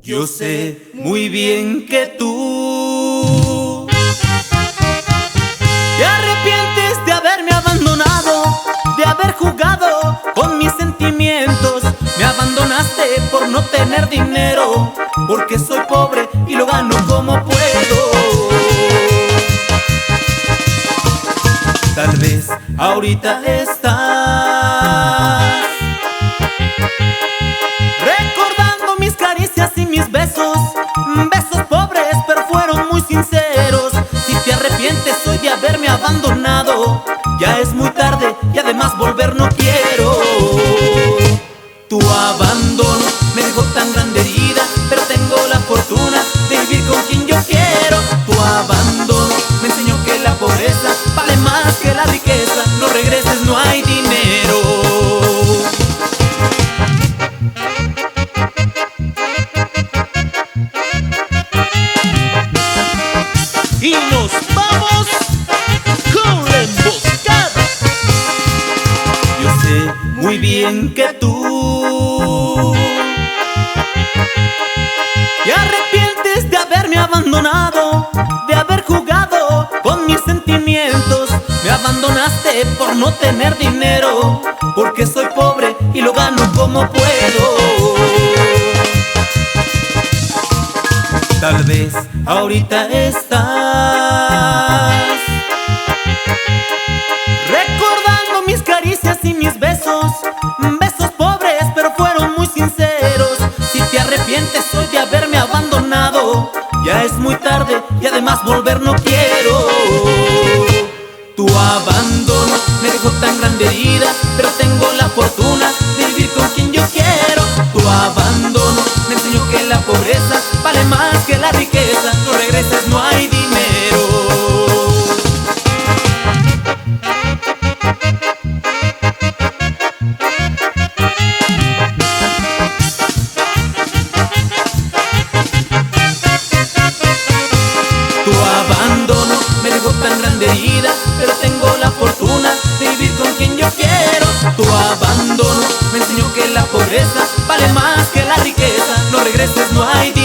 Yo sé muy bien que tú te arrepientes de haberme abandonado, de haber jugado con mis sentimientos. Me abandonaste por no tener dinero, porque soy pobre y lo gano como puedo. Tal vez ahorita estás recordando mis caricias y mis besos, besos pobres pero fueron muy sinceros. Si te arrepientes hoy de haberme abandonado, ya es muy tarde y además volver no quiero. Tu abandono me dejó tan grande herida, pero tengo la fortuna de vivir con quien yo quiero. Tu abandono me enseñó que la pobreza vale más que la riqueza. No regreses, no hay dinero. Y nos vamos con la emboscada. Yo sé muy bien que tú te arrepientes de haberme abandonado, de haber jugado con mis sentimientos. Me abandonaste por no tener dinero, porque soy pobre y lo gano como puedo. Tal vez ahorita estás recordando mis caricias y mis besos, besos pobres pero fueron muy sinceros. Si te arrepientes hoy de haberme abandonado, ya es muy tarde y además volver no quiero. Tu abandono me dejó tan grande herida, pero tengo la fortuna de vivir con quien yo quiero. Tu abandono me enseñó que la pobreza vale más que la riqueza. No regreses, no hay dinero. Tu abandono me dejó tan grande herida, pero tengo la fortuna de vivir con quien yo quiero. Tu abandono me enseñó que la pobreza vale más que la riqueza. No regreses, no hay dinero.